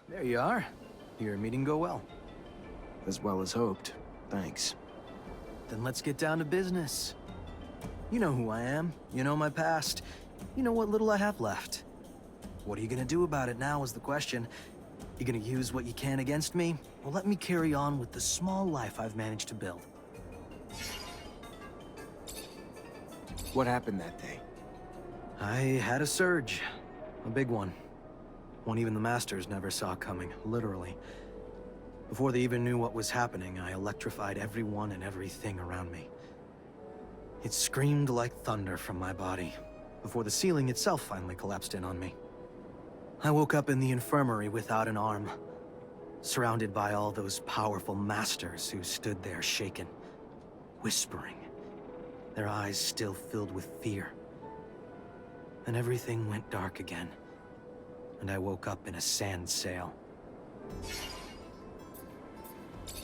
There you are. Your meeting go well. As well as hoped. Thanks. Then let's get down to business. You know who I am. You know my past. You know what little I have left. What are you gonna do about it now is the question. You gonna use what you can against me? Or let me carry on with the small life I've managed to build? What happened that day? I had a surge. A big one. One even the Masters never saw coming, literally. Before they even knew what was happening, I electrified everyone and everything around me. It screamed like thunder from my body, before the ceiling itself finally collapsed in on me. I woke up in the infirmary without an arm, surrounded by all those powerful Masters who stood there shaken, whispering, their eyes still filled with fear. Then everything went dark again, and I woke up in a sand sail.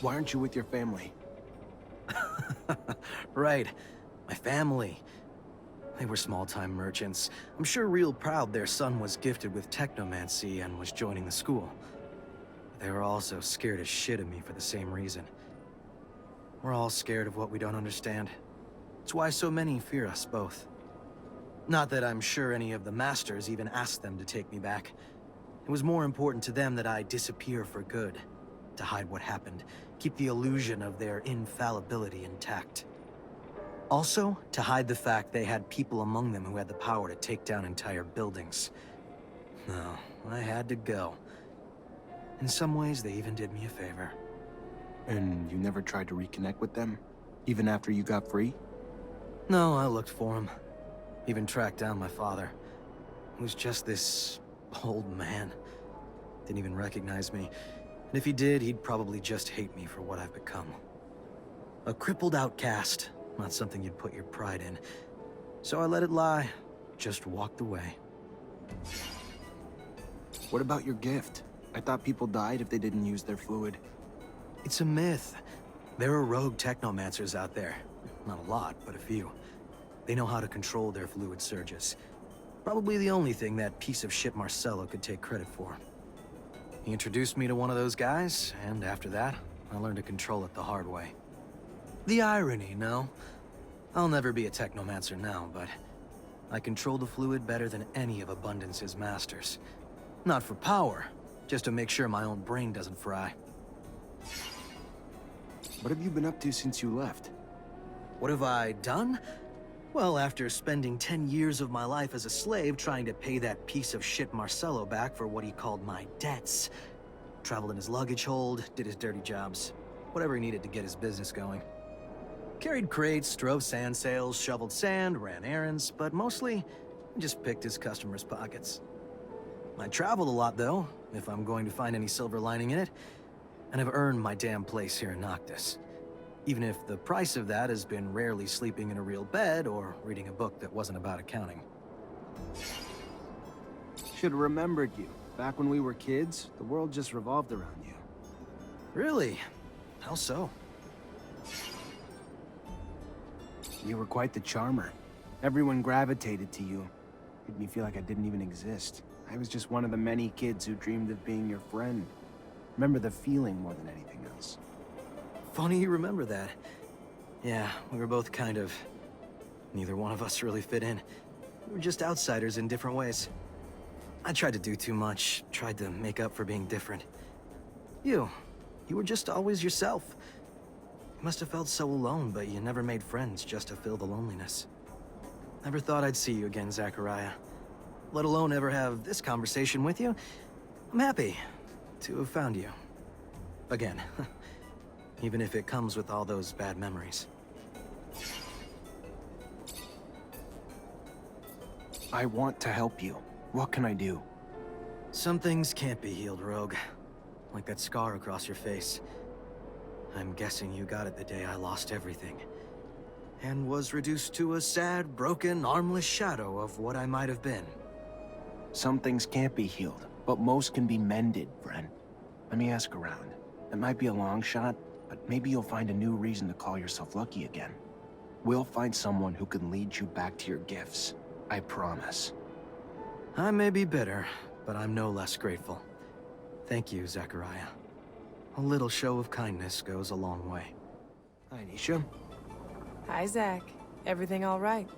Why aren't you with your family? Right, my family. They were small-time merchants. I'm sure real proud their son was gifted with Technomancy and was joining the school. They were also scared as shit of me for the same reason. We're all scared of what we don't understand. It's why so many fear us both. Not that I'm sure any of the Masters even asked them to take me back. It was more important to them that I disappear for good, to hide what happened, keep the illusion of their infallibility intact. Also, to hide the fact they had people among them who had the power to take down entire buildings. No, I had to go. In some ways, they even did me a favor. And you never tried to reconnect with them? Even after you got free? No, I looked for him. Even tracked down my father. He was just this old man. Didn't even recognize me. And if he did, he'd probably just hate me for what I've become. A crippled outcast. Not something you'd put your pride in. So I let it lie. Just walked away. What about your gift? I thought people died if they didn't use their fluid. It's a myth. There are rogue Technomancers out there. Not a lot, but a few. They know how to control their fluid surges. Probably the only thing that piece of shit Marcelo could take credit for. He introduced me to one of those guys, and after that, I learned to control it the hard way. The irony, no? I'll never be a Technomancer now, but I control the fluid better than any of Abundance's masters. Not for power, just to make sure my own brain doesn't fry. What have you been up to since you left? What have I done? Well, after spending 10 years of my life as a slave trying to pay that piece of shit Marcelo back for what he called my debts, traveled in his luggage hold, did his dirty jobs, whatever he needed to get his business going. Carried crates, drove sand sails, shoveled sand, ran errands, but mostly just picked his customers' pockets. I traveled a lot, though, if I'm going to find any silver lining in it, and I've earned my damn place here in Noctis. Even if the price of that has been rarely sleeping in a real bed or reading a book that wasn't about accounting. Should have remembered you. Back when we were kids, the world just revolved around you. Really? How so? You were quite the charmer. Everyone gravitated to you. Made me feel like I didn't even exist. I was just one of the many kids who dreamed of being your friend. Remember the feeling more than anything else. Funny you remember that. Yeah, we were both kind of... Neither one of us really fit in. We were just outsiders in different ways. I tried to do too much, tried to make up for being different. You were just always yourself. You must have felt so alone, but you never made friends just to fill the loneliness. Never thought I'd see you again, Zachariah. Let alone ever have this conversation with you. I'm happy to have found you. Again. Even if it comes with all those bad memories. I want to help you. What can I do? Some things can't be healed, Rogue. Like that scar across your face. I'm guessing you got it the day I lost everything. And was reduced to a sad, broken, armless shadow of what I might have been. Some things can't be healed, but most can be mended, friend. Let me ask around. It might be a long shot, but maybe you'll find a new reason to call yourself lucky again. We'll find someone who can lead you back to your gifts. I promise. I may be bitter, but I'm no less grateful. Thank you, Zachariah. A little show of kindness goes a long way. Hi, Nisha. Hi, Zach. Everything all right?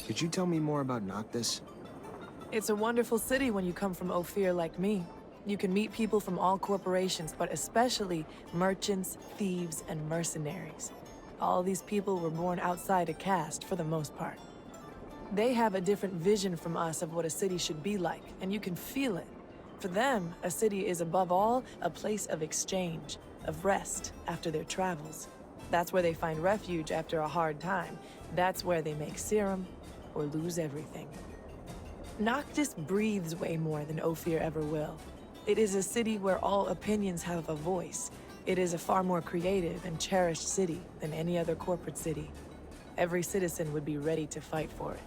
Could you tell me more about Noctis? It's a wonderful city when you come from Ophir like me. You can meet people from all corporations, but especially merchants, thieves, and mercenaries. All these people were born outside a caste for the most part. They have a different vision from us of what a city should be like, and you can feel it. For them, a city is above all a place of exchange, of rest after their travels. That's where they find refuge after a hard time. That's where they make serum or lose everything. Noctis breathes way more than Ophir ever will. It is a city where all opinions have a voice. It is a far more creative and cherished city than any other corporate city. Every citizen would be ready to fight for it.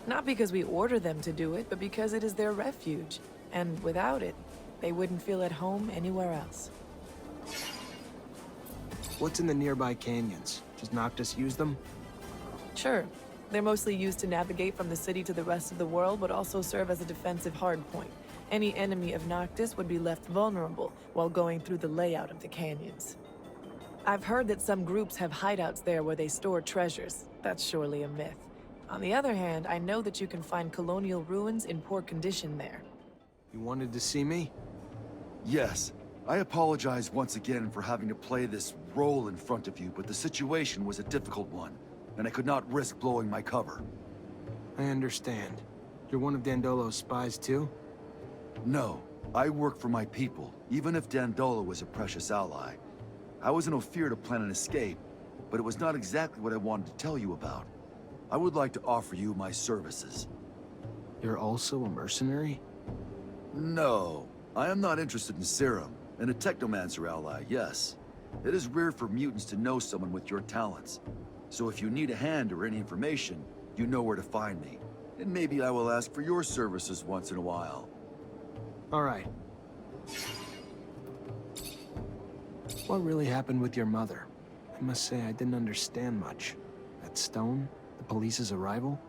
Not because we order them to do it, but because it is their refuge. And without it, they wouldn't feel at home anywhere else. What's in the nearby canyons? Does Noctis use them? Sure, they're mostly used to navigate from the city to the rest of the world, but also serve as a defensive hardpoint. Any enemy of Noctis would be left vulnerable while going through the layout of the canyons. I've heard that some groups have hideouts there where they store treasures. That's surely a myth. On the other hand, I know that you can find colonial ruins in poor condition there. You wanted to see me? Yes. I apologize once again for having to play this role in front of you, but the situation was a difficult one, and I could not risk blowing my cover. I understand. You're one of Dandolo's spies too? No, I work for my people, even if Dandolo was a precious ally. I was in Ophir to plan an escape, but it was not exactly what I wanted to tell you about. I would like to offer you my services. You're also a mercenary? No, I am not interested in serum, and a Technomancer ally, yes. It is rare for mutants to know someone with your talents. So if you need a hand or any information, you know where to find me. And maybe I will ask for your services once in a while. All right. What really happened with your mother? I must say I didn't understand much. That stone? The police's arrival?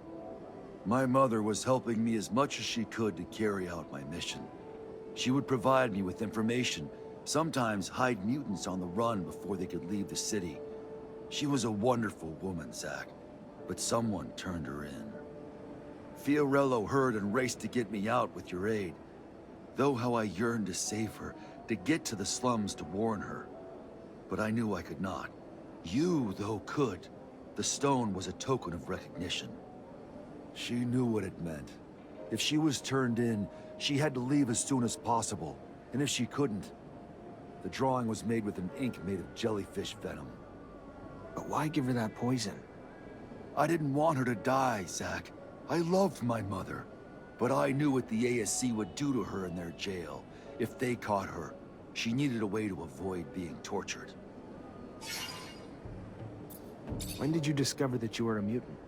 My mother was helping me as much as she could to carry out my mission. She would provide me with information, sometimes hide mutants on the run before they could leave the city. She was a wonderful woman, Zach, but someone turned her in. Fiorello heard and raced to get me out with your aid. Though how I yearned to save her, to get to the slums to warn her. But I knew I could not. You, though, could. The stone was a token of recognition. She knew what it meant. If she was turned in, she had to leave as soon as possible. And if she couldn't, the drawing was made with an ink made of jellyfish venom. But why give her that poison? I didn't want her to die, Zach. I loved my mother. But I knew what the ASC would do to her in their jail. If they caught her, she needed a way to avoid being tortured. When did you discover that you were a mutant?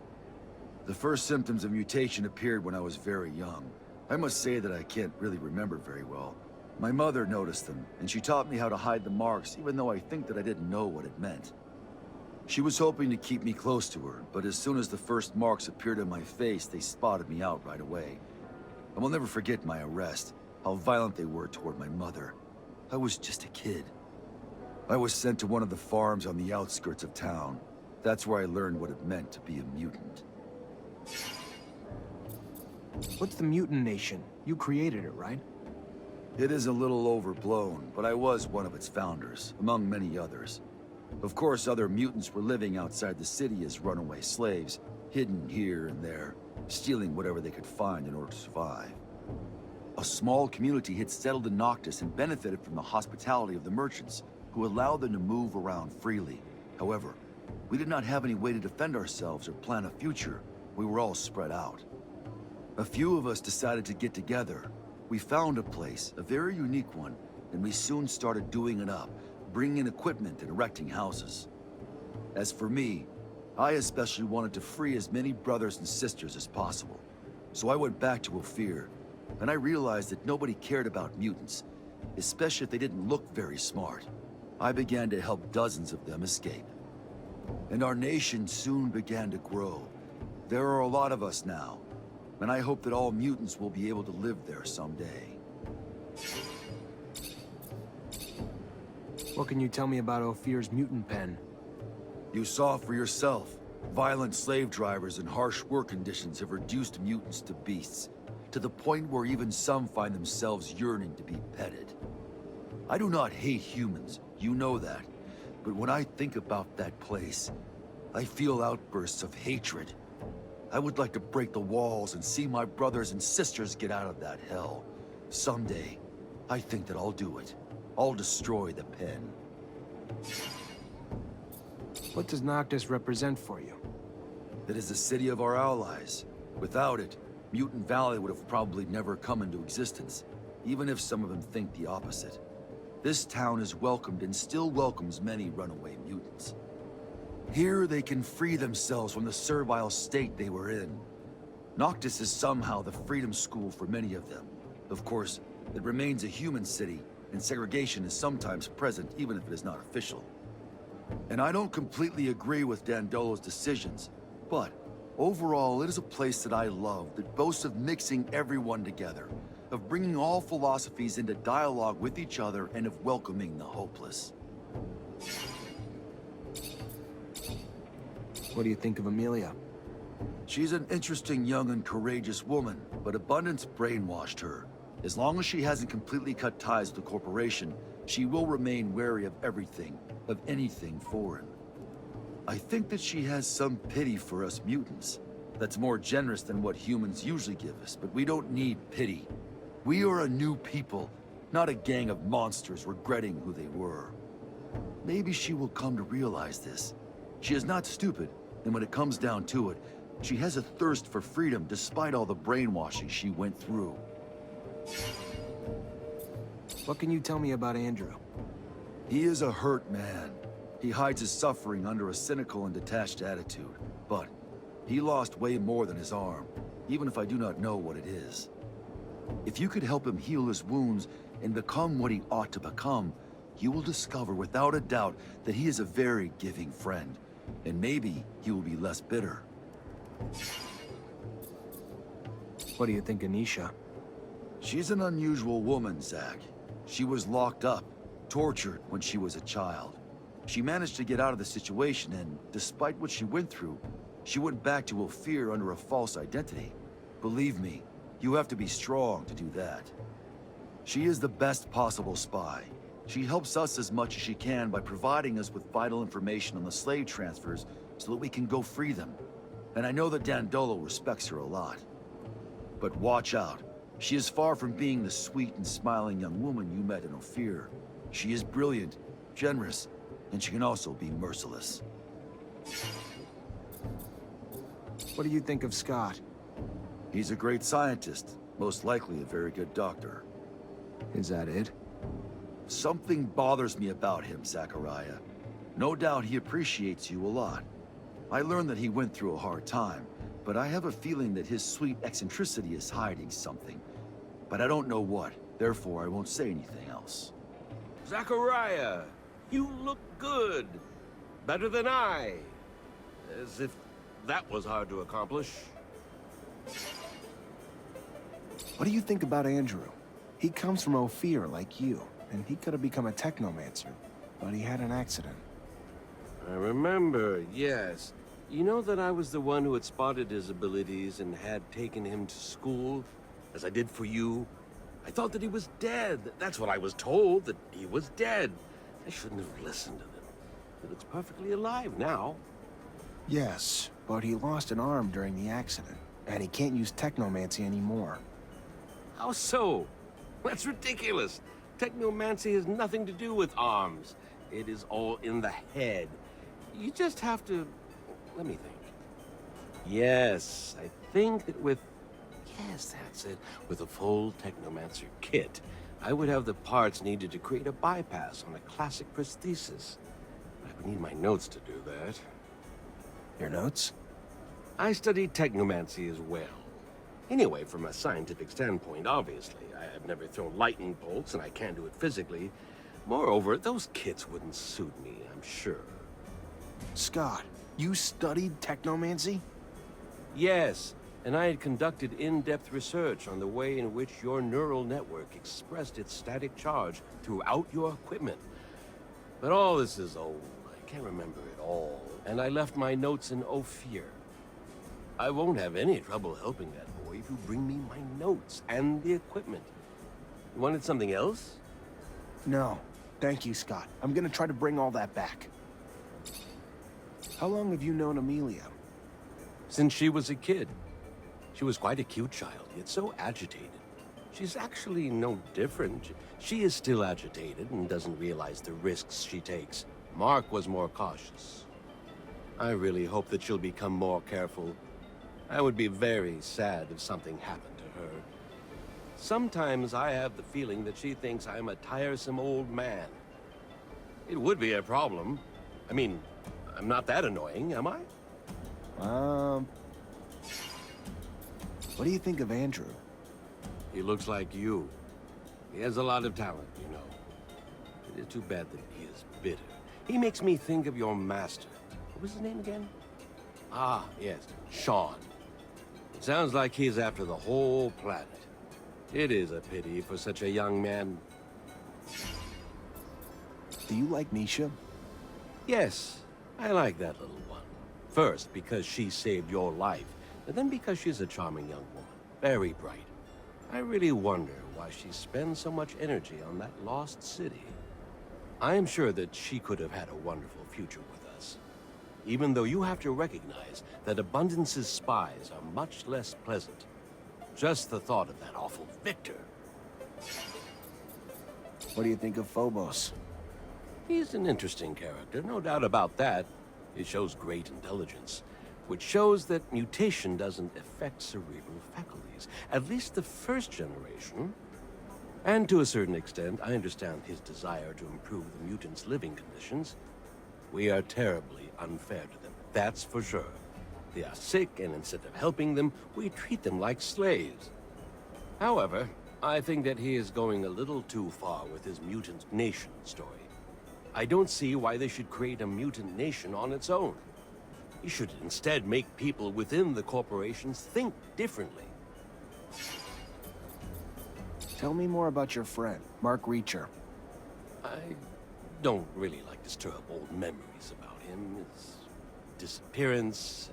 The first symptoms of mutation appeared when I was very young. I must say that I can't really remember very well. My mother noticed them, and she taught me how to hide the marks, even though I think that I didn't know what it meant. She was hoping to keep me close to her, but as soon as the first marks appeared on my face, they spotted me out right away. I will never forget my arrest, how violent they were toward my mother. I was just a kid. I was sent to one of the farms on the outskirts of town. That's where I learned what it meant to be a mutant. What's the Mutant Nation? You created it, right? It is a little overblown, but I was one of its founders, among many others. Of course, other mutants were living outside the city as runaway slaves, hidden here and there, stealing whatever they could find in order to survive. A small community had settled in Noctis and benefited from the hospitality of the merchants, who allowed them to move around freely. However, we did not have any way to defend ourselves or plan a future. We were all spread out. A few of us decided to get together. We found a place, a very unique one, and we soon started doing it up, bringing in equipment and erecting houses. As for me, I especially wanted to free as many brothers and sisters as possible. So I went back to Ophir, and I realized that nobody cared about mutants, especially if they didn't look very smart. I began to help dozens of them escape. And our nation soon began to grow. There are a lot of us now. and I hope that all mutants will be able to live there someday. What can you tell me about Ophir's mutant pen? You saw for yourself. Violent slave drivers and harsh work conditions have reduced mutants to beasts, to the point where even some find themselves yearning to be petted. I do not hate humans, you know that. But when I think about that place, I feel outbursts of hatred. I would like to break the walls and see my brothers and sisters get out of that hell. Someday, I think that I'll do it. I'll destroy the pen. What does Noctis represent for you? It is the city of our allies. Without it, Mutant Valley would have probably never come into existence, even if some of them think the opposite. This town is welcomed and still welcomes many runaway mutants. Here they can free themselves from the servile state they were in. Noctis is somehow the freedom school for many of them. Of course, it remains a human city, and segregation is sometimes present even if it is not official. And I don't completely agree with Dandolo's decisions, but overall it is a place that I love that boasts of mixing everyone together, of bringing all philosophies into dialogue with each other, and of welcoming the hopeless. What do you think of Amelia? She's an interesting young and courageous woman, but abundance brainwashed her. As long as she hasn't completely cut ties with the corporation, she will remain wary of everything, of anything foreign. I think that she has some pity for us mutants. That's more generous than what humans usually give us, but we don't need pity. We are a new people, not a gang of monsters regretting who they were. Maybe she will come to realize this. She is not stupid, and when it comes down to it, she has a thirst for freedom despite all the brainwashing she went through. What can you tell me about Andrew? He is a hurt man. He hides his suffering under a cynical and detached attitude. But he lost way more than his arm, even if I do not know what it is. If you could help him heal his wounds and become what he ought to become, you will discover without a doubt that he is a very giving friend. And maybe he will be less bitter. What do you think of Nisha? She's an unusual woman, Zach. She was locked up, tortured when she was a child. She managed to get out of the situation, and despite what she went through, she went back to Ophir under a false identity. Believe me, you have to be strong to do that. She is the best possible spy. She helps us as much as she can by providing us with vital information on the slave transfers so that we can go free them. And I know that Dandolo respects her a lot. But watch out. She is far from being the sweet and smiling young woman you met in Ophir. She is brilliant, generous, and she can also be merciless. What do you think of Scott? He's a great scientist, most likely a very good doctor. Is that it? Something bothers me about him, Zachariah. No doubt he appreciates you a lot. I learned that he went through a hard time, but I have a feeling that his sweet eccentricity is hiding something. But I don't know what, therefore I won't say anything else. Zachariah, you look good. Better than I. As if that was hard to accomplish. What do you think about Andrew? He comes from Ophir like you, and he could have become a Technomancer, but he had an accident. I remember, yes. You know that I was the one who had spotted his abilities and had taken him to school, as I did for you? I thought that he was dead. That's what I was told, that he was dead. I shouldn't have listened to them. He looks perfectly alive now. Yes, but he lost an arm during the accident, and he can't use Technomancy anymore. How so? That's ridiculous. Technomancy has nothing to do with arms. It is all in the head. You just have to... let me think. Yes, I think that with... yes, that's it. With a full Technomancer kit, I would have the parts needed to create a bypass on a classic prosthesis. I would need my notes to do that. Your notes? I studied Technomancy as well. Anyway, from a scientific standpoint, obviously. I have never thrown lightning bolts, and I can't do it physically. Moreover, those kits wouldn't suit me, I'm sure. Scott, you studied Technomancy? Yes, and I had conducted in-depth research on the way in which your neural network expressed its static charge throughout your equipment. But all this is old. I can't remember it all, and I left my notes in Ophir. I won't have any trouble helping that boy if you bring me my notes and the equipment. You wanted something else? No, thank you, Scott. I'm gonna try to bring all that back. How long have you known Amelia? Since she was a kid. She was quite a cute child, yet so agitated. She's actually no different. She is still agitated and doesn't realize the risks she takes. Mark was more cautious. I really hope that she'll become more careful. I would be very sad if something happened to her. Sometimes I have the feeling that she thinks I'm a tiresome old man. It would be a problem. I mean, I'm not that annoying, am I? What do you think of Andrew? He looks like you. He has a lot of talent, you know. It is too bad that he is bitter. He makes me think of your master. What was his name again? Ah, yes, Sean. It sounds like he's after the whole planet. It is a pity for such a young man. Do you like Nisha? Yes, I like that little one. First, because she saved your life, and then because she's a charming young woman. Very bright. I really wonder why she spends so much energy on that lost city. I am sure that she could have had a wonderful future with us. Even though you have to recognize that Abundance's spies are much less pleasant. Just the thought of that awful Victor. What do you think of Phobos? He's an interesting character, no doubt about that. He shows great intelligence, which shows that mutation doesn't affect cerebral faculties, at least the first generation. And to a certain extent, I understand his desire to improve the mutants' living conditions. We are terribly unfair to them, that's for sure. They are sick, and instead of helping them, we treat them like slaves. However, I think that he is going a little too far with his mutant nation story. I don't see why they should create a mutant nation on its own. He should instead make people within the corporations think differently. Tell me more about your friend, Mark Reacher. I don't really like to stir up old memories about him. His disappearance.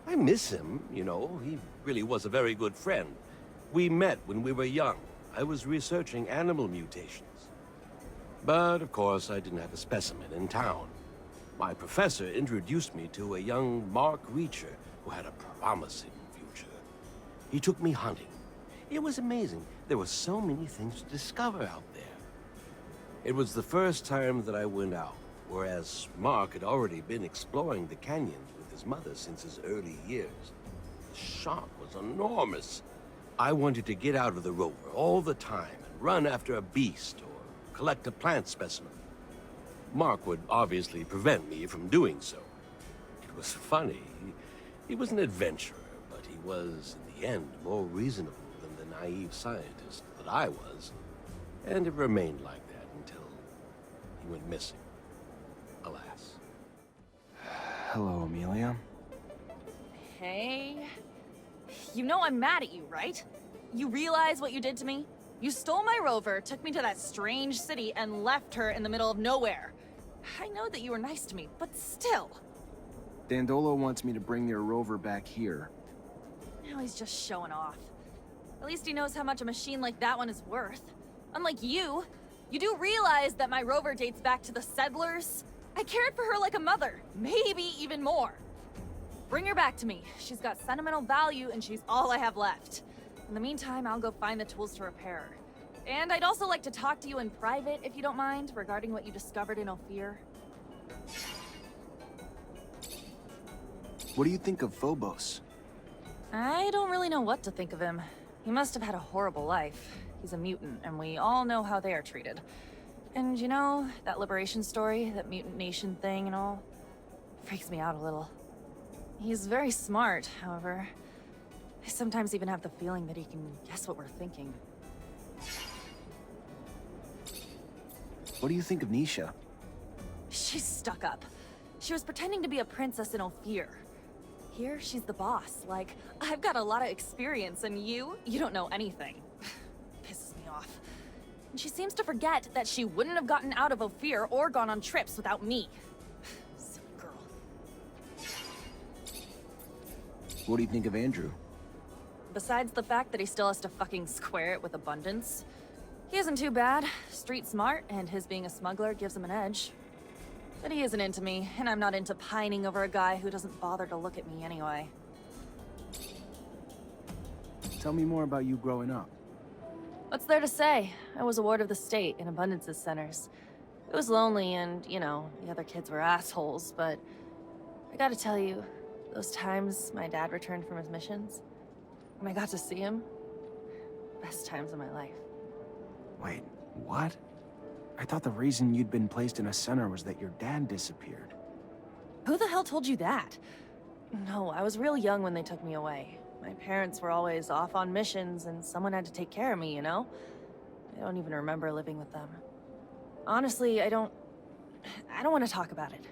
I miss him, you know. He really was a very good friend. We met when we were young. I was researching animal mutations. But, of course, I didn't have a specimen in town. My professor introduced me to a young Mark Reacher who had a promising future. He took me hunting. It was amazing. There were so many things to discover out there. It was the first time that I went out, whereas Mark had already been exploring the canyons with his mother since his early years. The shock was enormous. I wanted to get out of the rover all the time and run after a beast or collect a plant specimen. Mark would obviously prevent me from doing so. It was funny. He was an adventurer, but he was, in the end, more reasonable than the naive scientist that I was. And it remained like that until he went missing. Alas. Hello, Amelia. Hey. You know I'm mad at you, right? You realize what you did to me? You stole my rover, took me to that strange city, and left her in the middle of nowhere. I know that you were nice to me, but still. Dandolo wants me to bring your rover back here. Now he's just showing off. At least he knows how much a machine like that one is worth. Unlike you do realize that my rover dates back to the settlers? I cared for her like a mother, maybe even more. Bring her back to me. She's got sentimental value and she's all I have left. In the meantime, I'll go find the tools to repair her. And I'd also like to talk to you in private, if you don't mind, regarding what you discovered in Ophir. What do you think of Phobos? I don't really know what to think of him. He must have had a horrible life. He's a mutant, and we all know how they are treated. And you know, that liberation story, that mutant nation thing and all, freaks me out a little. He's very smart, however. I sometimes even have the feeling that he can guess what we're thinking. What do you think of Nisha? She's stuck up. She was pretending to be a princess in Ophir. Here, she's the boss. Like, I've got a lot of experience, and you don't know anything. Pisses me off. And she seems to forget that she wouldn't have gotten out of Ophir or gone on trips without me. Silly girl. What do you think of Andrew? Besides the fact that he still has to fucking square it with abundance, he isn't too bad. Street smart, and his being a smuggler gives him an edge. But he isn't into me, and I'm not into pining over a guy who doesn't bother to look at me anyway. Tell me more about you growing up. What's there to say? I was a ward of the state in Abundance's centers. It was lonely and, you know, the other kids were assholes, but I gotta tell you, those times my dad returned from his missions, and I got to see him, best times of my life. Wait, what? I thought the reason you'd been placed in a center was that your dad disappeared. Who the hell told you that? No, I was real young when they took me away. My parents were always off on missions, and someone had to take care of me, you know? I don't even remember living with them. Honestly, I don't want to talk about it.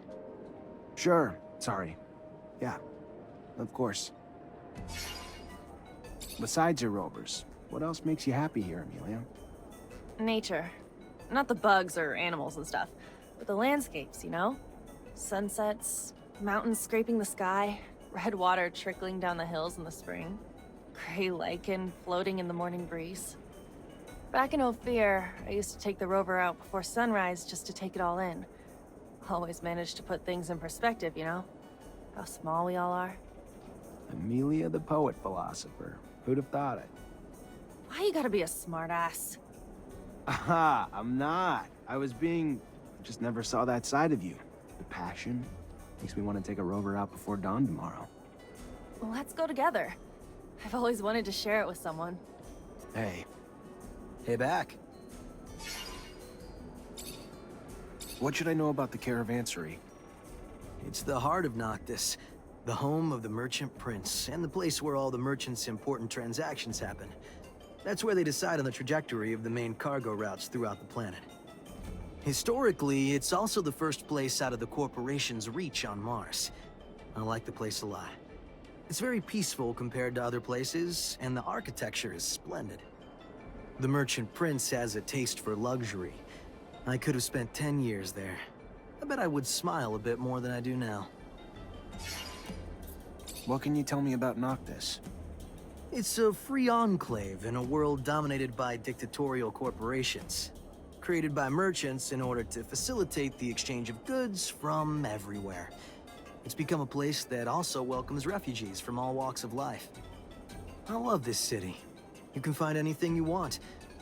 Sure, sorry. Yeah, of course. Besides your rovers, what else makes you happy here, Amelia? Nature. Not the bugs or animals and stuff, but the landscapes, you know? Sunsets, mountains scraping the sky, red water trickling down the hills in the spring, gray lichen floating in the morning breeze. Back in Ophir, I used to take the rover out before sunrise just to take it all in. Always managed to put things in perspective, you know? How small we all are. Amelia the poet philosopher. Who'd have thought it? Why you gotta be a smartass? Aha, I'm not. I just never saw that side of you. The passion makes me want to take a rover out before dawn tomorrow. Let's go together. I've always wanted to share it with someone. Hey, Hey, back. what should I know about the Caravanserai? It's the heart of Noctis, the home of the Merchant Prince, and the place where all the merchants' important transactions happen. That's where they decide on the trajectory of the main cargo routes throughout the planet. Historically, it's also the first place out of the corporation's reach on Mars. I like the place a lot. It's very peaceful compared to other places, and the architecture is splendid. The Merchant Prince has a taste for luxury. I could have spent 10 years there. I bet I would smile a bit more than I do now. What can you tell me about Noctis? It's a free enclave in a world dominated by dictatorial corporations, created by merchants in order to facilitate the exchange of goods from everywhere. It's become a place that also welcomes refugees from all walks of life. I love this city. You can find anything you want.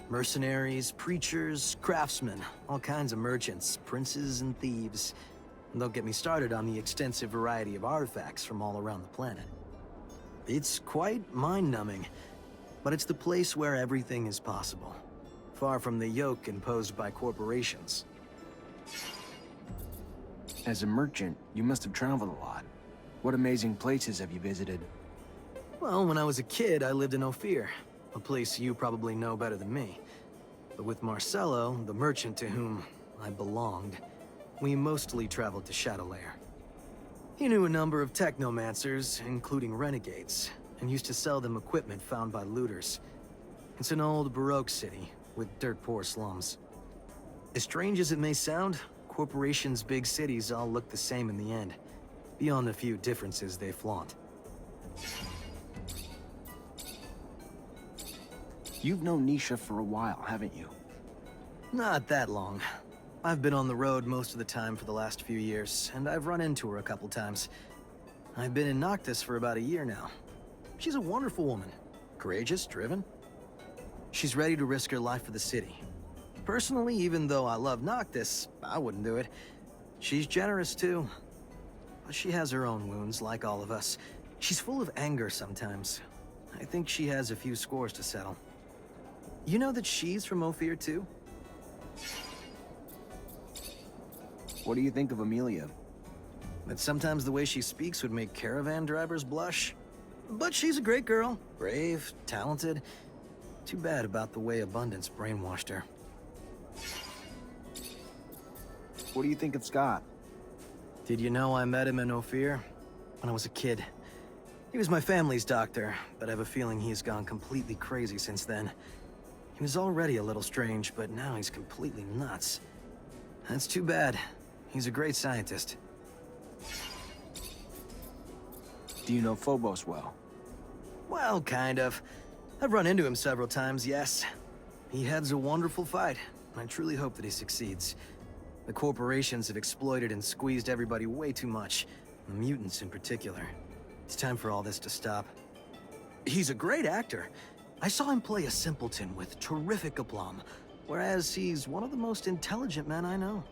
Mercenaries, preachers, craftsmen, all kinds of merchants, princes and thieves. And don't get me started on the extensive variety of artifacts from all around the planet. It's quite mind-numbing, but it's the place where everything is possible. Far from the yoke imposed by corporations. As a merchant, you must have traveled a lot. What amazing places have you visited? Well, when I was a kid, I lived in Ophir, a place you probably know better than me. But with Marcello, the merchant to whom I belonged, we mostly traveled to Shadowlair. He knew a number of Technomancers, including renegades, and used to sell them equipment found by looters. It's an old Baroque city, with dirt-poor slums. As strange as it may sound, corporations' big cities all look the same in the end, beyond the few differences they flaunt. You've known Nisha for a while, haven't you? Not that long. I've been on the road most of the time for the last few years, and I've run into her a couple times. I've been in Noctis for about a year now. She's a wonderful woman. Courageous, driven. She's ready to risk her life for the city. Personally, even though I love Noctis, I wouldn't do it. She's generous too. But she has her own wounds, like all of us. She's full of anger sometimes. I think she has a few scores to settle. You know that she's from Ophir too? What do you think of Amelia? That sometimes the way she speaks would make caravan drivers blush. But she's a great girl. Brave, talented. Too bad about the way Abundance brainwashed her. What do you think of Scott? Did you know I met him in Ophir? When I was a kid. He was my family's doctor, but I have a feeling he's gone completely crazy since then. He was already a little strange, but now he's completely nuts. That's too bad. He's a great scientist. Do you know Phobos well? Well, kind of. I've run into him several times, yes. He heads a wonderful fight, and I truly hope that he succeeds. The corporations have exploited and squeezed everybody way too much, the mutants in particular. It's time for all this to stop. He's a great actor. I saw him play a simpleton with terrific aplomb, whereas he's one of the most intelligent men I know.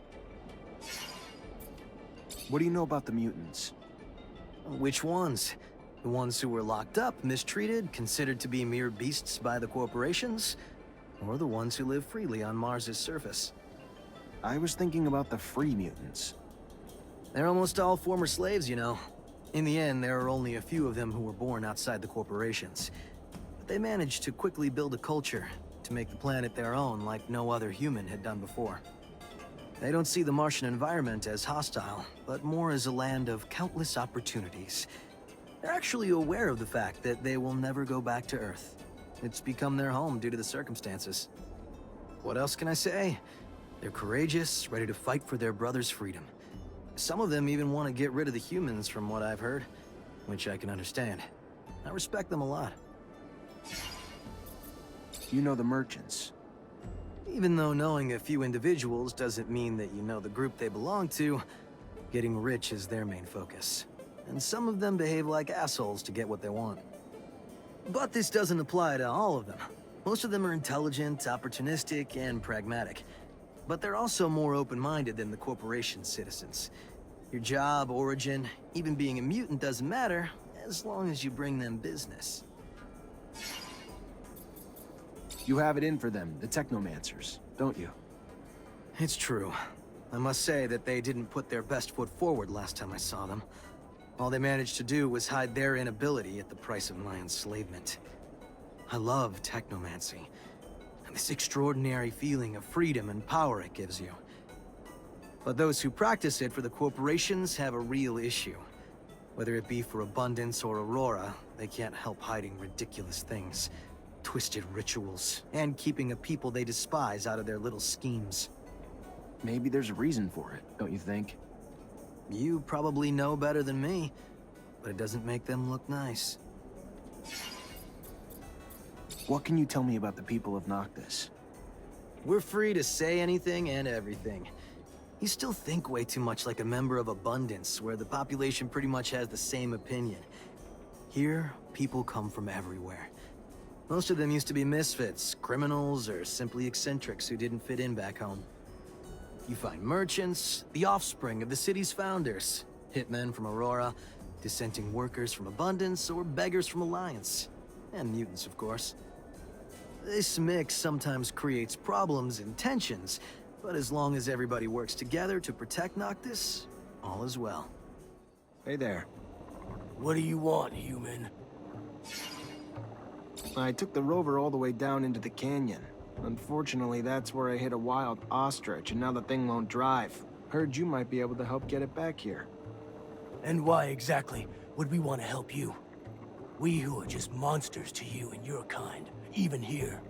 What do you know about the mutants? Which ones? The ones who were locked up, mistreated, considered to be mere beasts by the corporations? Or the ones who live freely on Mars's surface? I was thinking about the free mutants. They're almost all former slaves, you know. In the end, there are only a few of them who were born outside the corporations. But they managed to quickly build a culture, to make the planet their own like no other human had done before. They don't see the Martian environment as hostile, but more as a land of countless opportunities. They're actually aware of the fact that they will never go back to Earth. It's become their home due to the circumstances. What else can I say? They're courageous, ready to fight for their brother's freedom. Some of them even want to get rid of the humans, from what I've heard, which I can understand. I respect them a lot. You know the merchants. Even though knowing a few individuals doesn't mean that you know the group they belong to, getting rich is their main focus. And some of them behave like assholes to get what they want. But this doesn't apply to all of them. Most of them are intelligent, opportunistic, and pragmatic. But they're also more open-minded than the corporation's citizens. Your job, origin, even being a mutant doesn't matter, as long as you bring them business. You have it in for them, the Technomancers, don't you? It's true. I must say that they didn't put their best foot forward last time I saw them. All they managed to do was hide their inability at the price of my enslavement. I love technomancy, and this extraordinary feeling of freedom and power it gives you. But those who practice it for the corporations have a real issue. Whether it be for Abundance or Aurora, they can't help hiding ridiculous things. Twisted rituals, and keeping a people they despise out of their little schemes. Maybe there's a reason for it, don't you think? You probably know better than me, but it doesn't make them look nice. What can you tell me about the people of Noctis? We're free to say anything and everything. You still think way too much like a member of Abundance, where the population pretty much has the same opinion. Here, people come from everywhere. Most of them used to be misfits, criminals, or simply eccentrics who didn't fit in back home. You find merchants, the offspring of the city's founders, hitmen from Aurora, dissenting workers from Abundance, or beggars from Alliance. And mutants, of course. This mix sometimes creates problems and tensions, but as long as everybody works together to protect Noctis, all is well. Hey there. What do you want, human? I took the rover all the way down into the canyon. Unfortunately, that's where I hit a wild ostrich, and now the thing won't drive. Heard you might be able to help get it back here. And why exactly would we want to help you? We who are just monsters to you and your kind, even here.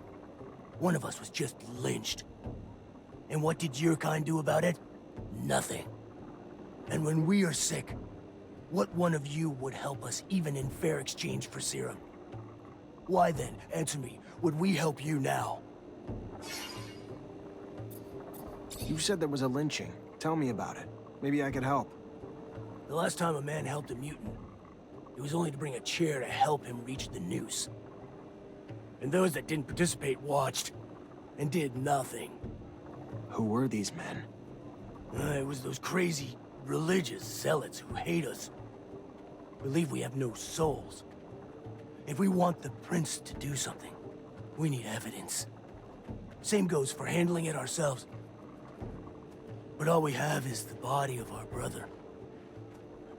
One of us was just lynched. And what did your kind do about it? Nothing. And when we are sick, what one of you would help us even in fair exchange for serum? Why then, answer me, would we help you now? You said there was a lynching. Tell me about it. Maybe I could help. The last time a man helped a mutant, it was only to bring a chair to help him reach the noose. And those that didn't participate watched, and did nothing. Who were these men? It was those crazy, religious zealots who hate us. Believe we have no souls. If we want the prince to do something, we need evidence. Same goes for handling it ourselves. But all we have is the body of our brother.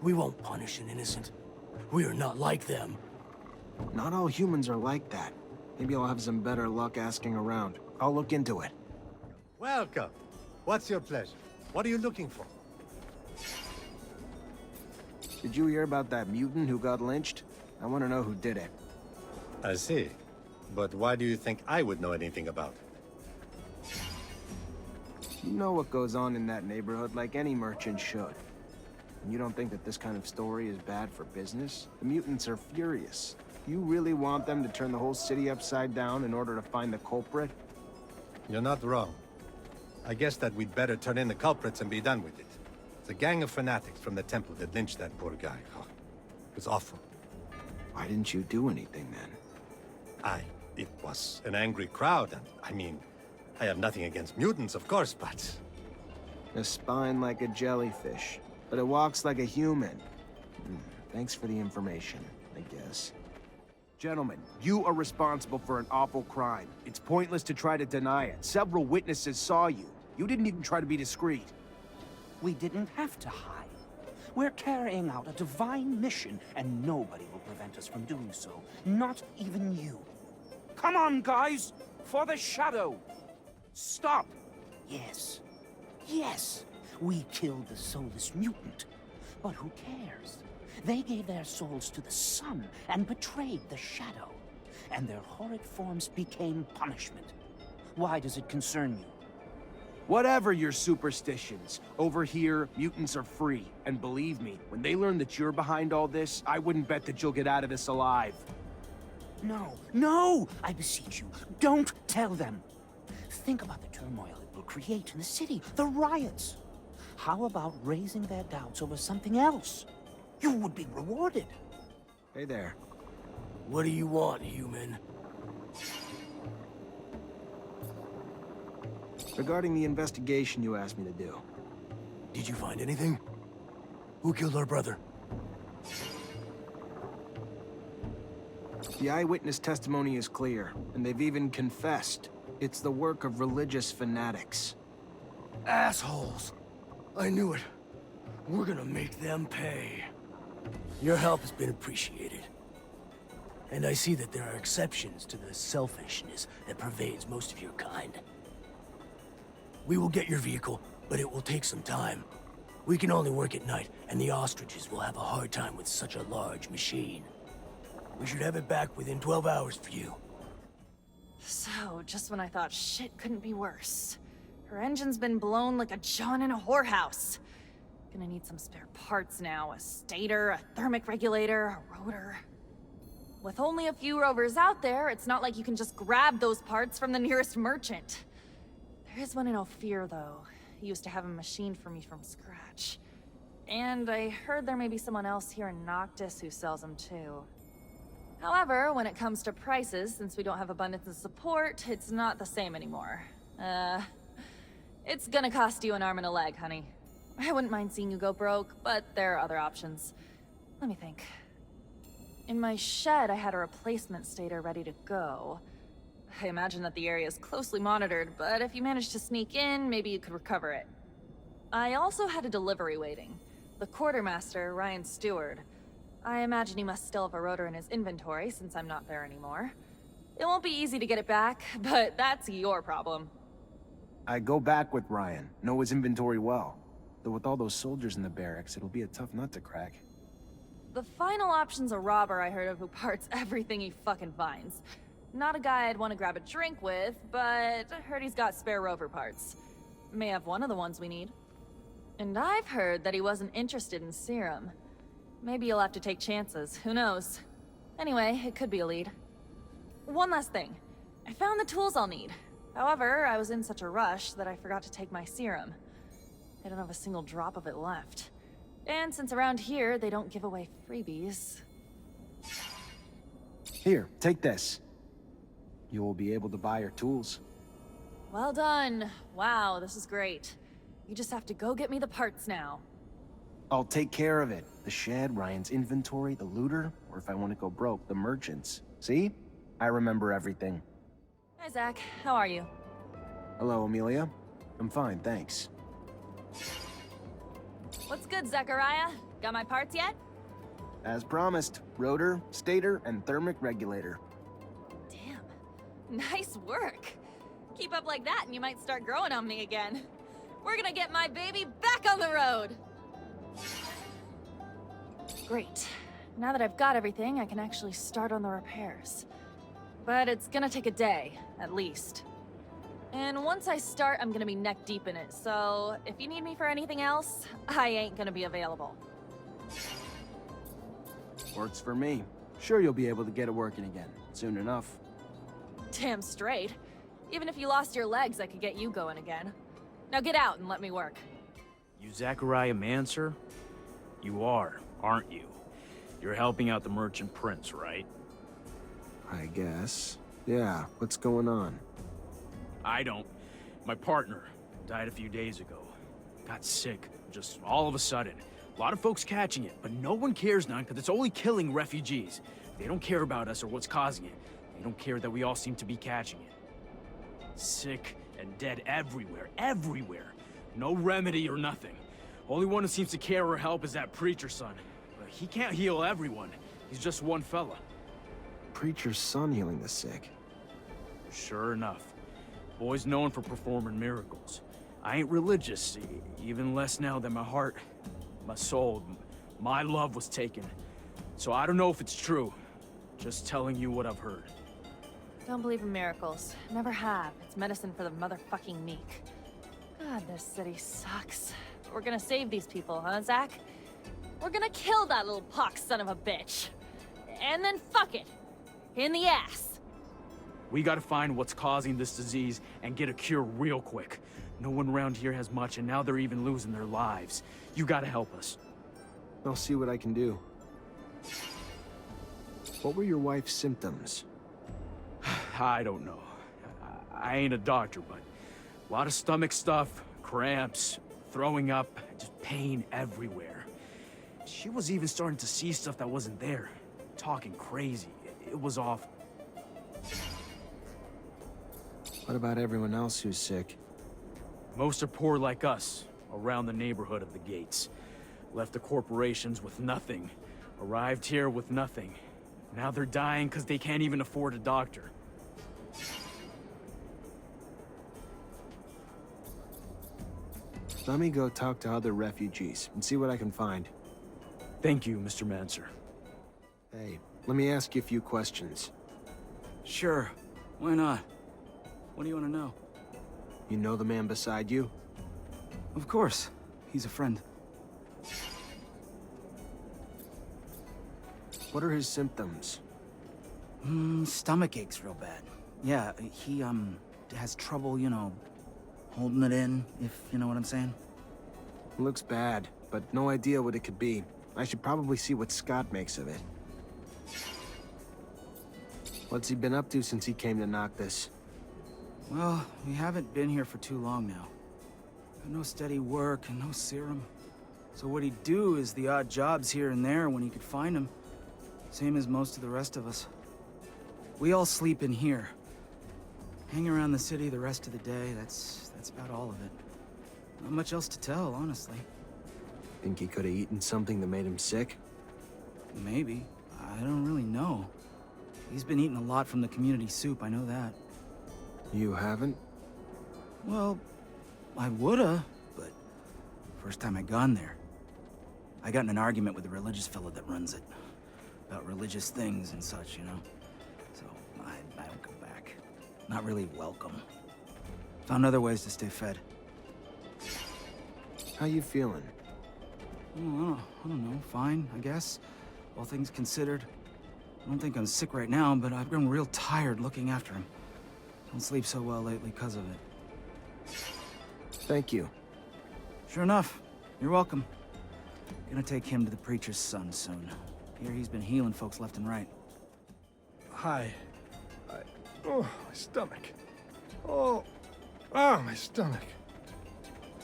We won't punish an innocent. We are not like them. Not all humans are like that. Maybe I'll have some better luck asking around. I'll look into it. Welcome. What's your pleasure? What are you looking for? Did you hear about that mutant who got lynched? I want to know who did it. I see. But why do you think I would know anything about it? You know what goes on in that neighborhood like any merchant should. And you don't think that this kind of story is bad for business? The mutants are furious. You really want them to turn the whole city upside down in order to find the culprit? You're not wrong. I guess that we'd better turn in the culprits and be done with it. It's a gang of fanatics from the temple that lynched that poor guy. Oh, it was awful. Why didn't you do anything then? It was an angry crowd, and I mean, I have nothing against mutants, of course, but... A spine like a jellyfish, but it walks like a human. Thanks for the information, I guess. Gentlemen, you are responsible for an awful crime. It's pointless to try to deny it. Several witnesses saw you. You didn't even try to be discreet. We didn't have to hide. We're carrying out a divine mission, and nobody will prevent us from doing so. Not even you. Come on, guys! For the shadow! Stop! Yes. Yes! We killed the soulless mutant. But who cares? They gave their souls to the sun and betrayed the shadow. And their horrid forms became punishment. Why does it concern you? Whatever your superstitions, over here, mutants are free. And believe me, when they learn that you're behind all this, I wouldn't bet that you'll get out of this alive. No, no! I beseech you, don't tell them! Think about the turmoil it will create in the city, the riots. How about raising their doubts over something else? You would be rewarded. Hey there. What do you want, human? Regarding the investigation you asked me to do. Did you find anything? Who killed our brother? The eyewitness testimony is clear, and they've even confessed. It's the work of religious fanatics. Assholes! I knew it. We're gonna make them pay. Your help has been appreciated. And I see that there are exceptions to the selfishness that pervades most of your kind. We will get your vehicle, but it will take some time. We can only work at night, and the ostriches will have a hard time with such a large machine. We should have it back within 12 hours for you. So, just when I thought shit couldn't be worse. Her engine's been blown like a John in a whorehouse. Gonna need some spare parts now. A stator, a thermic regulator, a rotor. With only a few rovers out there, it's not like you can just grab those parts from the nearest merchant. There is one in Ophir, though. He used to have a machine for me from scratch. And I heard there may be someone else here in Noctis who sells them too. However, when it comes to prices, since we don't have abundance of support, it's not the same anymore. It's gonna cost you an arm and a leg, honey. I wouldn't mind seeing you go broke, but there are other options. Let me think. In my shed, I had a replacement stator ready to go. I imagine that the area is closely monitored, but if you manage to sneak in, maybe you could recover it. I also had a delivery waiting. The quartermaster, Ryan Stewart. I imagine he must still have a rotor in his inventory since I'm not there anymore. It won't be easy to get it back, but that's your problem. I go back with Ryan, know his inventory well. Though with all those soldiers in the barracks, it'll be a tough nut to crack. The final option's a robber I heard of who parts everything he fucking finds. Not a guy I'd want to grab a drink with, but I heard he's got spare rover parts. May have one of the ones we need. And I've heard that he wasn't interested in serum. Maybe you'll have to take chances, who knows? Anyway, it could be a lead. One last thing. I found the tools I'll need. However, I was in such a rush that I forgot to take my serum. I don't have a single drop of it left. And since around here, they don't give away freebies. Here, take this. You will be able to buy your tools. Well done. Wow, this is great. You just have to go get me the parts now. I'll take care of it. The shed, Ryan's inventory, the looter, or if I want to go broke, the merchants. See? I remember everything. Hi, Zach. How are you? Hello, Amelia. I'm fine, thanks. What's good, Zachariah? Got my parts yet? As promised, rotor, stator, and thermic regulator. Damn. Nice work. Keep up like that and you might start growing on me again. We're gonna get my baby back on the road! Great. Now that I've got everything, I can actually start on the repairs. But it's gonna take a day, at least. And once I start, I'm gonna be neck deep in it, so if you need me for anything else, I ain't gonna be available. Works for me. Sure you'll be able to get it working again, soon enough. Damn straight. Even if you lost your legs, I could get you going again. Now get out and let me work. You Zachariah Mancer? You are, aren't you? You're helping out the merchant prince, right? I guess. Yeah, what's going on? I don't. My partner died a few days ago. Got sick, just all of a sudden. A lot of folks catching it, but no one cares now because it's only killing refugees. They don't care about us or what's causing it. They don't care that we all seem to be catching it. Sick and dead everywhere, everywhere. No remedy or nothing. Only one who seems to care or help is that preacher son. But he can't heal everyone. He's just one fella. Preacher's son healing the sick. Sure enough. Boy's known for performing miracles. I ain't religious, even less now that my heart, my soul, my love was taken. So I don't know if it's true. Just telling you what I've heard. Don't believe in miracles. Never have. It's medicine for the motherfucking meek. God, this city sucks. But we're gonna save these people, huh, Zach? We're gonna kill that little pox son of a bitch. And then fuck it. In the ass. We gotta find what's causing this disease and get a cure real quick. No one around here has much, and now they're even losing their lives. You gotta help us. I'll see what I can do. What were your wife's symptoms? I don't know. I ain't a doctor, but a lot of stomach stuff, cramps, throwing up, just pain everywhere. She was even starting to see stuff that wasn't there. Talking crazy. It was awful. What about everyone else who's sick? Most are poor like us, around the neighborhood of the gates. Left the corporations with nothing. Arrived here with nothing. Now they're dying because they can't even afford a doctor. Let me go talk to other refugees and see what I can find. Thank you, Mr. Mancer. Hey, let me ask you a few questions. Sure. Why not? What do you want to know? You know the man beside you? Of course. He's a friend. What are his symptoms? Stomach aches real bad. Yeah, he, has trouble, holding it in, if you know what I'm saying. Looks bad, but no idea what it could be. I should probably see what Scott makes of it. What's he been up to since he came to Noctis? Well, we haven't been here for too long now. Got no steady work and no serum. So what he'd do is the odd jobs here and there when he could find them. Same as most of the rest of us. We all sleep in here. Hang around the city the rest of the day, that's about all of it. Not much else to tell, honestly. Think he could have eaten something that made him sick? Maybe. I don't really know. He's been eating a lot from the community soup, I know that. You haven't? Well, I woulda, but first time I gone there, I got in an argument with the religious fellow that runs it. About religious things and such, So, I don't go back. Not really welcome. Found other ways to stay fed. How you feeling? I don't know. Fine, I guess. All things considered. I don't think I'm sick right now, but I've grown real tired looking after him. Don't sleep so well lately because of it. Thank you. Sure enough. You're welcome. Gonna take him to the preacher's son soon. Here he's been healing folks left and right. Hi. Oh, my stomach. Oh, my stomach.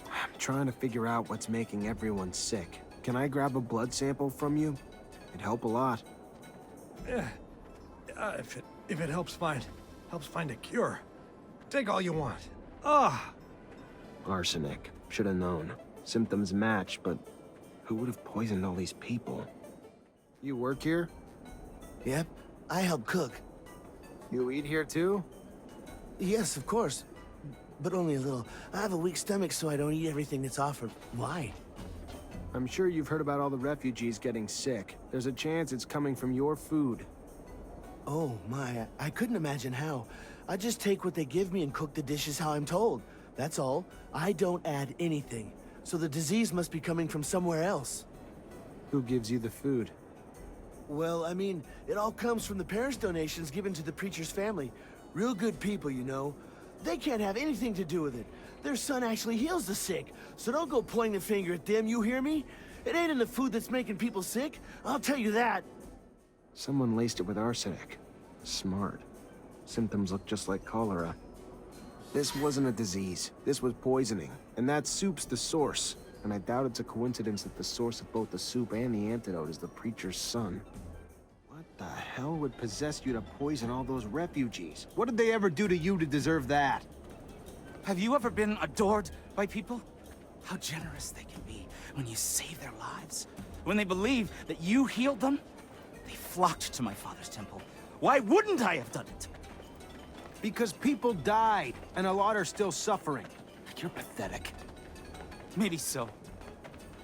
I'm trying to figure out what's making everyone sick. Can I grab a blood sample from you? It'd help a lot. Yeah. If it helps find a cure. Take all you want. Arsenic. Should have known. Symptoms match, but who would have poisoned all these people? You work here? Yep, I help cook. You eat here too? Yes, of course. But only a little. I have a weak stomach, so I don't eat everything that's offered. Why? I'm sure you've heard about all the refugees getting sick. There's a chance it's coming from your food. Oh my, I couldn't imagine how. I just take what they give me and cook the dishes how I'm told. That's all. I don't add anything. So the disease must be coming from somewhere else. Who gives you the food? Well, I mean, it all comes from the parish donations given to the preacher's family. Real good people, you know. They can't have anything to do with it. Their son actually heals the sick, so don't go pointing the finger at them, you hear me? It ain't in the food that's making people sick, I'll tell you that. Someone laced it with arsenic. Smart. Symptoms look just like cholera. This wasn't a disease. This was poisoning. And that soup's the source. And I doubt it's a coincidence that the source of both the soup and the antidote is the preacher's son. What the hell would possess you to poison all those refugees? What did they ever do to you to deserve that? Have you ever been adored by people? How generous they can be when you save their lives. When they believe that you healed them, they flocked to my father's temple. Why wouldn't I have done it? Because people died, and a lot are still suffering. You're pathetic. Maybe so.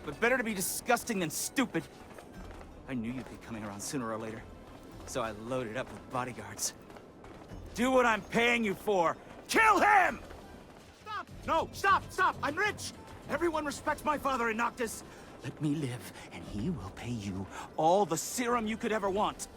But better to be disgusting than stupid. I knew you'd be coming around sooner or later. So I loaded up with bodyguards. Do what I'm paying you for! Kill him! Stop! No, stop! I'm rich! Everyone respects my father in Noctis. Let me live, and he will pay you all the serum you could ever want.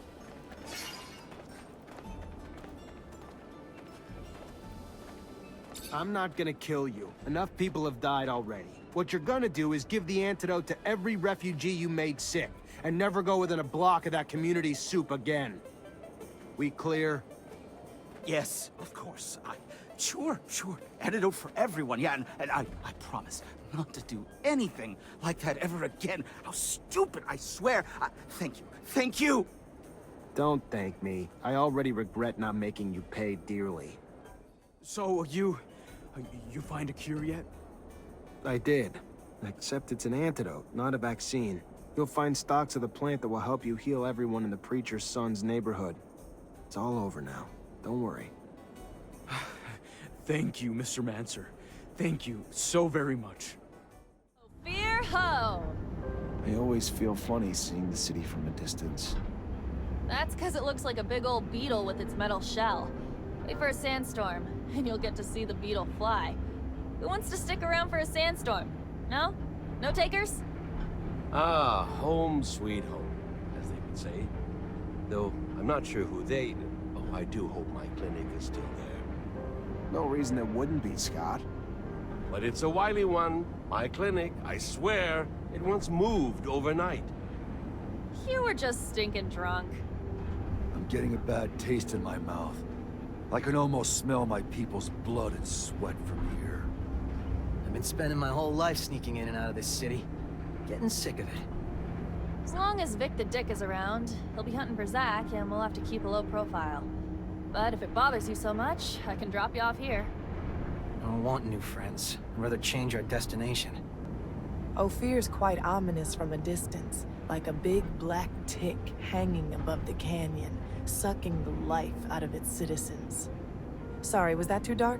I'm not gonna kill you. Enough people have died already. What you're gonna do is give the antidote to every refugee you made sick, and never go within a block of that community's soup again. We clear? Yes, of course. Sure. Antidote for everyone, yeah, and I promise not to do anything like that ever again. How stupid, I swear. Thank you. Don't thank me. I already regret not making you pay dearly. So, you find a cure yet? I did. Except it's an antidote, not a vaccine. You'll find stocks of the plant that will help you heal everyone in the preacher's son's neighborhood. It's all over now. Don't worry. Thank you, Mr. Mancer. Thank you so very much. Fear ho! I always feel funny seeing the city from a distance. That's because it looks like a big old beetle with its metal shell. Wait for a sandstorm, and you'll get to see the beetle fly. Who wants to stick around for a sandstorm? No? No takers? Ah, home sweet home, as they would say. Though, I'm not sure who they... Oh, I do hope my clinic is still there. No reason it wouldn't be, Scott. But it's a wily one. My clinic, I swear, it once moved overnight. You were just stinking drunk. I'm getting a bad taste in my mouth. I can almost smell my people's blood and sweat from here. I've been spending my whole life sneaking in and out of this city. Getting sick of it. As long as Vic the Dick is around, he'll be hunting for Zach, and we'll have to keep a low profile. But if it bothers you so much, I can drop you off here. I don't want new friends. I'd rather change our destination. Ophir's quite ominous from a distance, like a big black tick hanging above the canyon, sucking the life out of its citizens. Sorry, was that too dark?